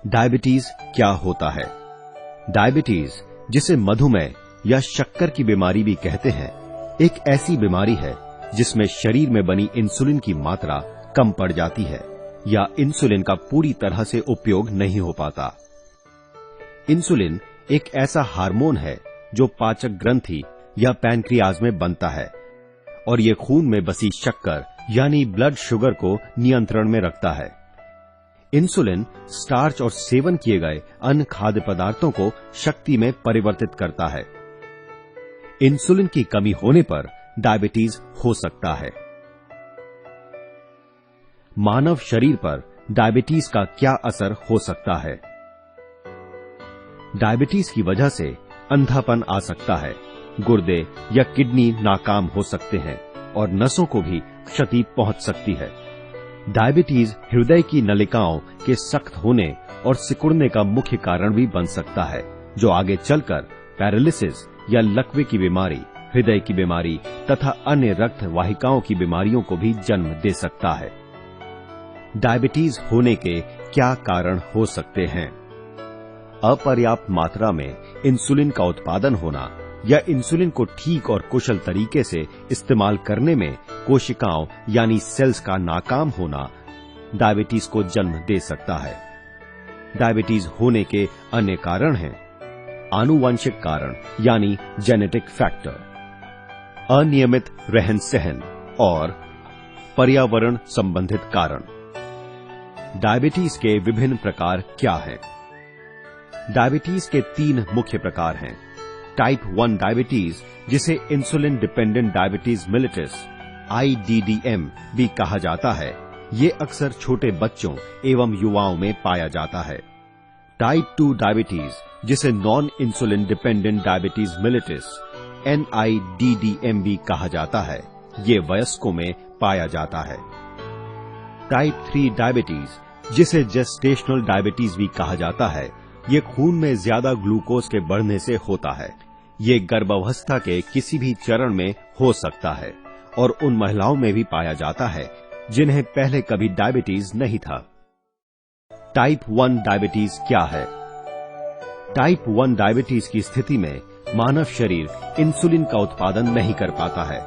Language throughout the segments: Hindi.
डायबिटीज क्या होता है? डायबिटीज, जिसे मधुमेह या शक्कर की बीमारी भी कहते हैं, एक ऐसी बीमारी है जिसमें शरीर में बनी इंसुलिन की मात्रा कम पड़ जाती है या इंसुलिन का पूरी तरह से उपयोग नहीं हो पाता। इंसुलिन एक ऐसा हार्मोन है जो पाचक ग्रंथि या पैनक्रियाज में बनता है और ये खून में बसी शक्कर यानी ब्लड शुगर को नियंत्रण में रखता है। इंसुलिन स्टार्च और सेवन किए गए अन्य खाद्य पदार्थों को शक्ति में परिवर्तित करता है। इंसुलिन की कमी होने पर डायबिटीज हो सकता है। मानव शरीर पर डायबिटीज का क्या असर हो सकता है? डायबिटीज की वजह से अंधापन आ सकता है, गुर्दे या किडनी नाकाम हो सकते हैं और नसों को भी क्षति पहुंच सकती है। डायबिटीज हृदय की नलिकाओं के सख्त होने और सिकुड़ने का मुख्य कारण भी बन सकता है, जो आगे चलकर पैरालिसिस या लकवे की बीमारी, हृदय की बीमारी तथा अन्य रक्त वाहिकाओं की बीमारियों को भी जन्म दे सकता है। डायबिटीज होने के क्या कारण हो सकते हैं? अपर्याप्त मात्रा में इंसुलिन का उत्पादन होना या इंसुलिन को ठीक और कुशल तरीके से इस्तेमाल करने में कोशिकाओं यानी सेल्स का नाकाम होना डायबिटीज को जन्म दे सकता है। डायबिटीज होने के अन्य कारण हैं आनुवंशिक कारण यानी जेनेटिक फैक्टर, अनियमित रहन सहन और पर्यावरण संबंधित कारण। डायबिटीज के विभिन्न प्रकार क्या हैं? डायबिटीज के 3 मुख्य प्रकार हैं। टाइप 1 डायबिटीज, जिसे इंसुलिन डिपेंडेंट डायबिटीज मिलिटस IDDM भी कहा जाता है, ये अक्सर छोटे बच्चों एवं युवाओं में पाया जाता है। टाइप 2 डायबिटीज, जिसे non insulin dependent diabetes मिलिटस NIDDM भी कहा जाता है, ये वयस्कों में पाया जाता है। टाइप 3 डायबिटीज, जिसे जेस्टेशनल डायबिटीज भी कहा जाता है, ये खून में ज्यादा ग्लूकोज के बढ़ने से होता है। ये गर्भावस्था के किसी भी चरण में हो सकता है और उन महिलाओं में भी पाया जाता है जिन्हें पहले कभी डायबिटीज नहीं था। टाइप 1 डायबिटीज क्या है? टाइप 1 डायबिटीज की स्थिति में मानव शरीर इंसुलिन का उत्पादन नहीं कर पाता है।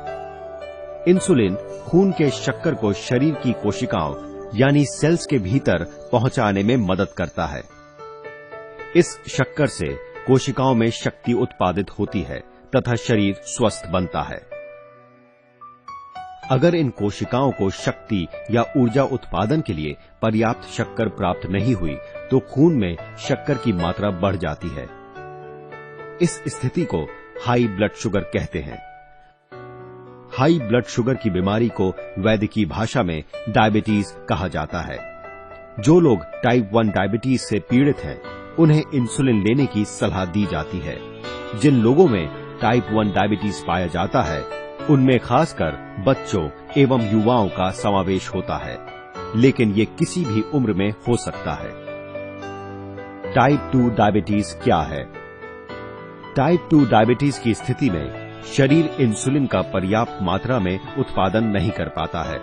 इंसुलिन खून के शक्कर को शरीर की कोशिकाओं यानी सेल्स के भीतर पहुंचाने में मदद करता है। इस शक्कर से कोशिकाओं में शक्ति उत्पादित होती है तथा शरीर स्वस्थ बनता है। अगर इन कोशिकाओं को शक्ति या ऊर्जा उत्पादन के लिए पर्याप्त शक्कर प्राप्त नहीं हुई तो खून में शक्कर की मात्रा बढ़ जाती है। इस स्थिति को हाई ब्लड शुगर कहते हैं। हाई ब्लड शुगर की बीमारी को वैद्यकीय भाषा में डायबिटीज कहा जाता है। जो लोग टाइप 1 डायबिटीज से पीड़ित हैं, उन्हें इंसुलिन लेने की सलाह दी जाती है। जिन लोगों में टाइप 1 डायबिटीज पाया जाता है, उनमें खासकर बच्चों एवं युवाओं का समावेश होता है, लेकिन ये किसी भी उम्र में हो सकता है। टाइप 2 डायबिटीज क्या है? टाइप 2 डायबिटीज की स्थिति में शरीर इंसुलिन का पर्याप्त मात्रा में उत्पादन नहीं कर पाता है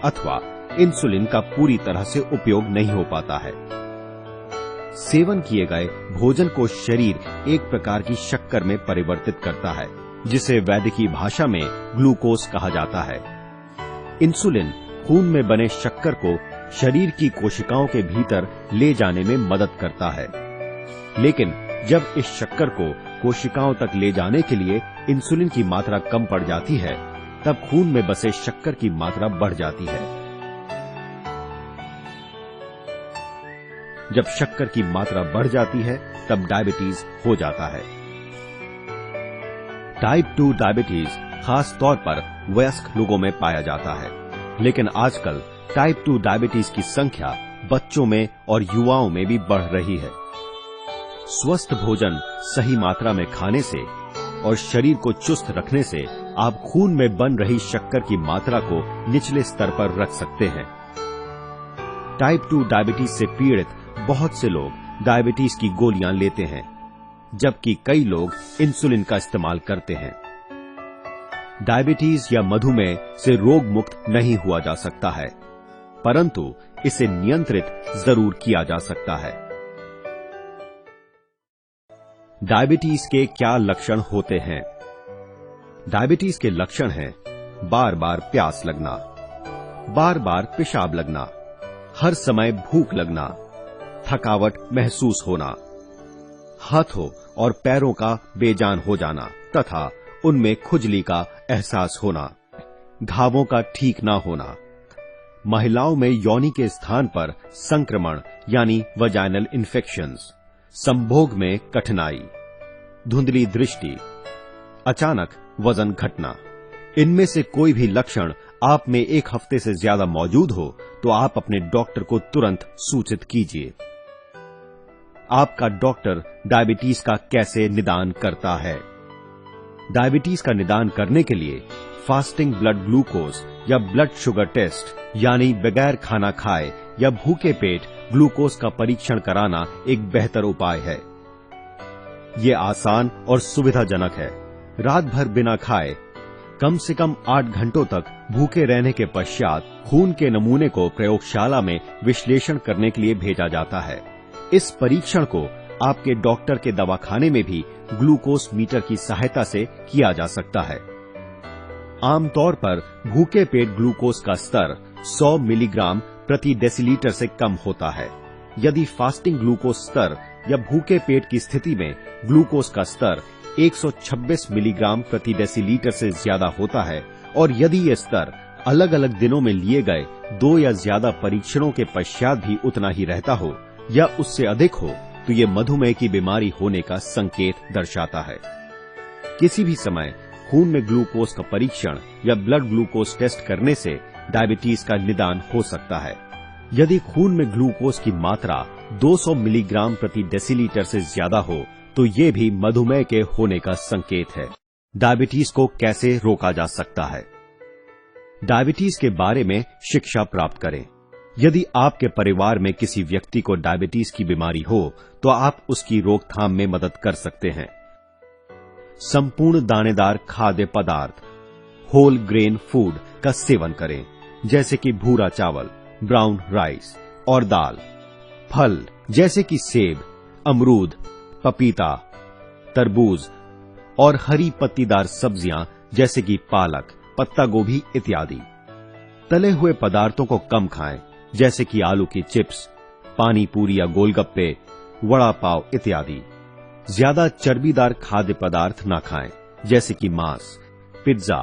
अथवा इंसुलिन का पूरी तरह से उपयोग नहीं हो पाता है। सेवन किए गए भोजन को शरीर एक प्रकार की शक्कर में परिवर्तित करता है, जिसे वैद्यकीय भाषा में ग्लूकोज कहा जाता है। इंसुलिन खून में बने शक्कर को शरीर की कोशिकाओं के भीतर ले जाने में मदद करता है, लेकिन जब इस शक्कर को कोशिकाओं तक ले जाने के लिए इंसुलिन की मात्रा कम पड़ जाती है, तब खून में बसे शक्कर की मात्रा बढ़ जाती है। जब शक्कर की मात्रा बढ़ जाती है, तब डायबिटीज हो जाता है। टाइप 2 डायबिटीज खास तौर पर वयस्क लोगों में पाया जाता है, लेकिन आजकल टाइप 2 डायबिटीज की संख्या बच्चों में और युवाओं में भी बढ़ रही है। स्वस्थ भोजन सही मात्रा में खाने से और शरीर को चुस्त रखने से आप खून में बन रही शक्कर की मात्रा को निचले स्तर पर रख सकते हैं। टाइप 2 डायबिटीज से पीड़ित बहुत से लोग डायबिटीज की गोलियां लेते हैं, जबकि कई लोग इंसुलिन का इस्तेमाल करते हैं। डायबिटीज या मधुमेह से रोग मुक्त नहीं हुआ जा सकता है, परंतु इसे नियंत्रित जरूर किया जा सकता है। डायबिटीज के क्या लक्षण होते हैं? डायबिटीज के लक्षण हैं बार बार प्यास लगना, बार बार पेशाब लगना, हर समय भूख लगना, थकावट महसूस होना, हाथों और पैरों का बेजान हो जाना तथा उनमें खुजली का एहसास होना, घावों का ठीक ना होना, महिलाओं में योनि के स्थान पर संक्रमण यानी वजाइनल इन्फेक्शंस, संभोग में कठिनाई, धुंधली दृष्टि, अचानक वजन घटना। इनमें से कोई भी लक्षण आप में एक हफ्ते से ज्यादा मौजूद हो तो आप अपने डॉक्टर को तुरंत सूचित कीजिए। आपका डॉक्टर डायबिटीज का कैसे निदान करता है? डायबिटीज का निदान करने के लिए फास्टिंग ब्लड ग्लूकोज या ब्लड शुगर टेस्ट यानी बगैर खाना खाए या भूखे पेट ग्लूकोज का परीक्षण कराना एक बेहतर उपाय है। ये आसान और सुविधाजनक है। रात भर बिना खाए कम से कम 8 घंटों तक भूखे रहने के पश्चात खून के नमूने को प्रयोगशाला में विश्लेषण करने के लिए भेजा जाता है। इस परीक्षण को आपके डॉक्टर के दवाखाने में भी ग्लूकोज मीटर की सहायता से किया जा सकता है। आमतौर पर भूखे पेट ग्लूकोज का स्तर 100 मिलीग्राम प्रति डेसीलीटर से कम होता है। यदि फास्टिंग ग्लूकोज स्तर या भूखे पेट की स्थिति में ग्लूकोज का स्तर 126 मिलीग्राम प्रति डेसीलीटर से ज्यादा होता है और यदि ये स्तर अलग अलग दिनों में लिए गए 2 या ज्यादा परीक्षणों के पश्चात भी उतना ही रहता हो या उससे अधिक हो तो ये मधुमेह की बीमारी होने का संकेत दर्शाता है। किसी भी समय खून में ग्लूकोज का परीक्षण या ब्लड ग्लूकोज टेस्ट करने से डायबिटीज का निदान हो सकता है। यदि खून में ग्लूकोज की मात्रा 200 मिलीग्राम प्रति डेसीलीटर से ज्यादा हो तो ये भी मधुमेह के होने का संकेत है। डायबिटीज को कैसे रोका जा सकता है? डायबिटीज के बारे में शिक्षा प्राप्त करें। यदि आपके परिवार में किसी व्यक्ति को डायबिटीज की बीमारी हो तो आप उसकी रोकथाम में मदद कर सकते हैं। संपूर्ण दानेदार खाद्य पदार्थ, होल ग्रेन फूड का सेवन करें, जैसे कि भूरा चावल, ब्राउन राइस और दाल। फल जैसे कि सेब, अमरूद, पपीता, तरबूज और हरी पत्तीदार सब्जियां जैसे कि पालक, पत्ता गोभी इत्यादि। तले हुए पदार्थों को कम खाएं, जैसे कि आलू की चिप्स, पानी पूरी या गोलगप्पे, वड़ा पाव इत्यादि। ज्यादा चर्बीदार खाद्य पदार्थ न खाएं, जैसे कि मांस, पिज्जा,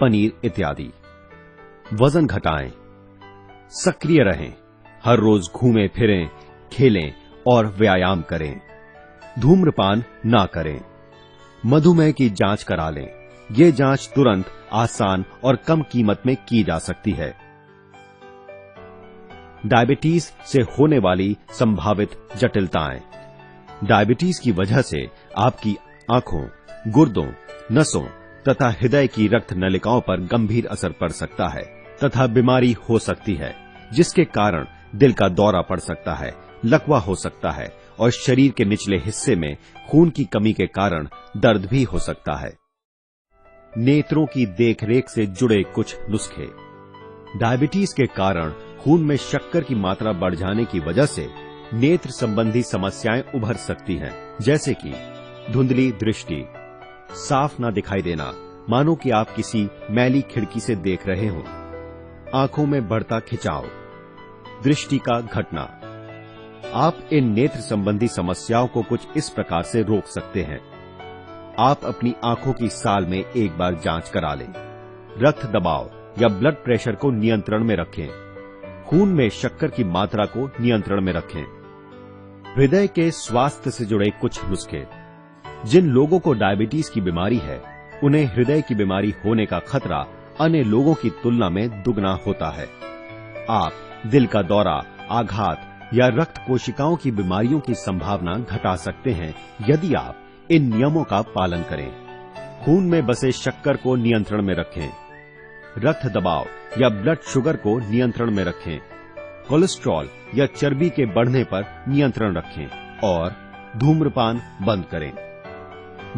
पनीर इत्यादि। वजन घटाएं, सक्रिय रहें, हर रोज घूमें फिरें, खेलें और व्यायाम करें। धूम्रपान ना करें। मधुमेह की जांच करा लें। ये जांच तुरंत, आसान और कम कीमत में की जा सकती है। डायबिटीज से होने वाली संभावित जटिलताएं। डायबिटीज की वजह से आपकी आंखों, गुर्दों, नसों तथा हृदय की रक्त नलिकाओं पर गंभीर असर पड़ सकता है तथा बीमारी हो सकती है, जिसके कारण दिल का दौरा पड़ सकता है, लकवा हो सकता है और शरीर के निचले हिस्से में खून की कमी के कारण दर्द भी हो सकता है। नेत्रों की देखरेख से जुड़े कुछ नुस्खे। डायबिटीज के कारण खून में शक्कर की मात्रा बढ़ जाने की वजह से नेत्र संबंधी समस्याएं उभर सकती हैं, जैसे कि धुंधली दृष्टि, साफ ना दिखाई देना, मानो कि आप किसी मैली खिड़की से देख रहे हो, आंखों में बढ़ता खिंचाव, दृष्टि का घटना। आप इन नेत्र संबंधी समस्याओं को कुछ इस प्रकार से रोक सकते हैं। आप अपनी आंखों की साल में एक बार जांच करा लें। रक्त दबाव या ब्लड प्रेशर को नियंत्रण में रखें। खून में शक्कर की मात्रा को नियंत्रण में रखें। हृदय के स्वास्थ्य से जुड़े कुछ नुस्खे। जिन लोगों को डायबिटीज की बीमारी है, उन्हें हृदय की बीमारी होने का खतरा अन्य लोगों की तुलना में दुगना होता है। आप दिल का दौरा, आघात या रक्त कोशिकाओं की बीमारियों की संभावना घटा सकते हैं यदि आप इन नियमों का पालन करें। खून में बसे शक्कर को नियंत्रण में रखें। रक्त दबाव या ब्लड शुगर को नियंत्रण में रखें। कोलेस्ट्रॉल या चर्बी के बढ़ने पर नियंत्रण रखें और धूम्रपान बंद करें।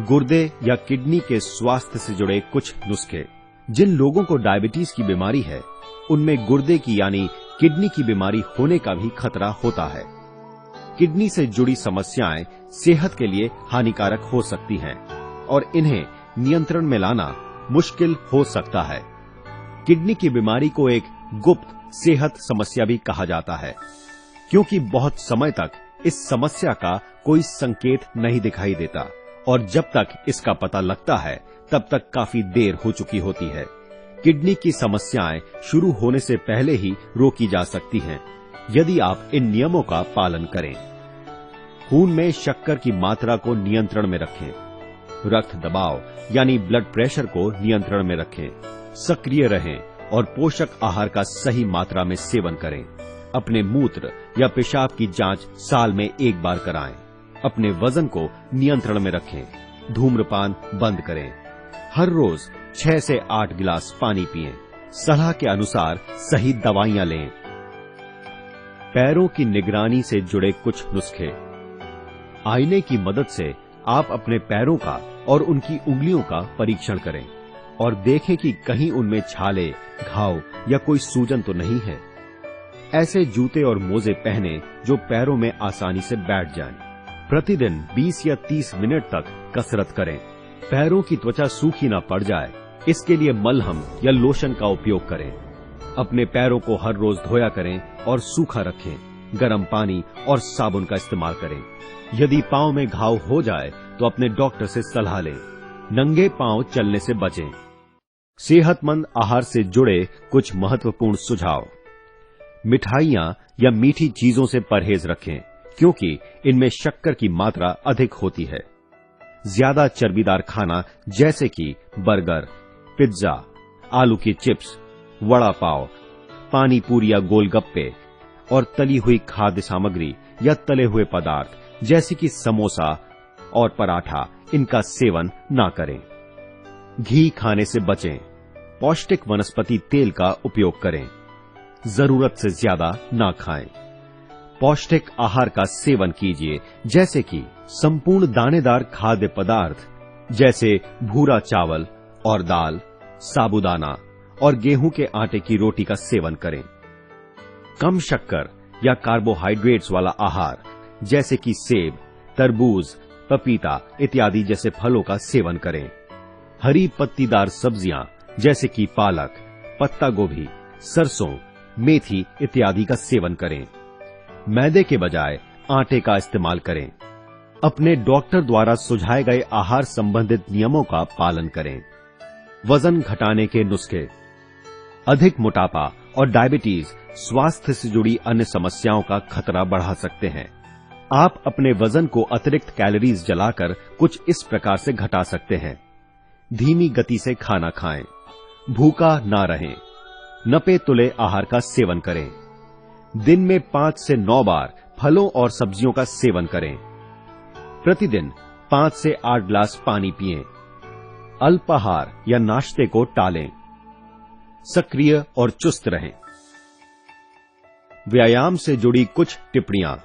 गुर्दे या किडनी के स्वास्थ्य से जुड़े कुछ नुस्खे। जिन लोगों को डायबिटीज की बीमारी है, उनमें गुर्दे की यानी किडनी की बीमारी होने का भी खतरा होता है। किडनी से जुड़ी समस्याएं सेहत के लिए हानिकारक हो सकती हैं और इन्हें नियंत्रण में लाना मुश्किल हो सकता है। किडनी की बीमारी को एक गुप्त सेहत समस्या भी कहा जाता है, क्योंकि बहुत समय तक इस समस्या का कोई संकेत नहीं दिखाई देता और जब तक इसका पता लगता है तब तक काफी देर हो चुकी होती है। किडनी की समस्याएं शुरू होने से पहले ही रोकी जा सकती हैं, यदि आप इन नियमों का पालन करें। खून में शक्कर की मात्रा को नियंत्रण में रखें। रक्त दबाव यानी ब्लड प्रेशर को नियंत्रण में रखें। सक्रिय रहें और पोषक आहार का सही मात्रा में सेवन करें। अपने मूत्र या पेशाब की जांच साल में एक बार कराएं। अपने वजन को नियंत्रण में रखें। धूम्रपान बंद करें। हर रोज 6 से 8 गिलास पानी पिएं। सलाह के अनुसार सही दवाइयां लें। पैरों की निगरानी से जुड़े कुछ नुस्खे। आईने की मदद से आप अपने पैरों का और उनकी उंगलियों का परीक्षण करें और देखें कि कहीं उनमें छाले, घाव या कोई सूजन तो नहीं है। ऐसे जूते और मोजे पहने जो पैरों में आसानी से बैठ जाएं। प्रतिदिन 20 या 30 मिनट तक कसरत करें। पैरों की त्वचा सूखी न पड़ जाए, इसके लिए मलहम या लोशन का उपयोग करें। अपने पैरों को हर रोज धोया करें और सूखा रखें। गर्म पानी और साबुन का इस्तेमाल करें। यदि पांव में घाव हो जाए तो अपने डॉक्टर से सलाह लें। नंगे पांव चलने से बचें। सेहतमंद आहार से जुड़े कुछ महत्वपूर्ण सुझाव। मिठाइयां या मीठी चीजों से परहेज रखें, क्योंकि इनमें शक्कर की मात्रा अधिक होती है। ज्यादा चर्बीदार खाना जैसे कि बर्गर, पिज्जा, आलू की चिप्स, वड़ा पाव, पानी पूरी या गोलगप्पे और तली हुई खाद्य सामग्री या तले हुए पदार्थ जैसे कि समोसा और पराठा, इनका सेवन ना करें। घी खाने से बचें। पौष्टिक वनस्पति तेल का उपयोग करें। जरूरत से ज्यादा ना खाएं। पौष्टिक आहार का सेवन कीजिए, जैसे कि संपूर्ण दानेदार खाद्य पदार्थ जैसे भूरा चावल और दाल, साबूदाना और गेहूं के आटे की रोटी का सेवन करें। कम शक्कर या कार्बोहाइड्रेट्स वाला आहार जैसे कि सेब, तरबूज, पपीता इत्यादि जैसे फलों का सेवन करें। हरी पत्तीदार सब्जियां जैसे कि पालक, पत्ता गोभी, सरसों, मेथी इत्यादि का सेवन करें। मैदे के बजाय आटे का इस्तेमाल करें। अपने डॉक्टर द्वारा सुझाए गए आहार संबंधित नियमों का पालन करें। वजन घटाने के नुस्खे। अधिक मोटापा और डायबिटीज स्वास्थ्य से जुड़ी अन्य समस्याओं का खतरा बढ़ा सकते हैं। आप अपने वजन को अतिरिक्त कैलोरीज जलाकर कुछ इस प्रकार से घटा सकते हैं। धीमी गति से खाना खाएं। भूखा ना रहें। नपे तुले आहार का सेवन करें। दिन में 5 से 9 बार फलों और सब्जियों का सेवन करें। प्रतिदिन 5 से 8 गिलास पानी पिएं। अल्पाहार या नाश्ते को टालें। सक्रिय और चुस्त रहें। व्यायाम से जुड़ी कुछ टिप्पणियां।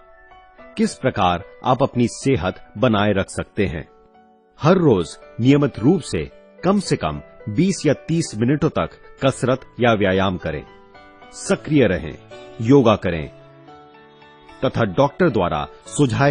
किस प्रकार आप अपनी सेहत बनाए रख सकते हैं? हर रोज नियमित रूप से कम 20 या 30 मिनटों तक कसरत या व्यायाम करें। सक्रिय रहें, योगा करें तथा डॉक्टर द्वारा सुझाए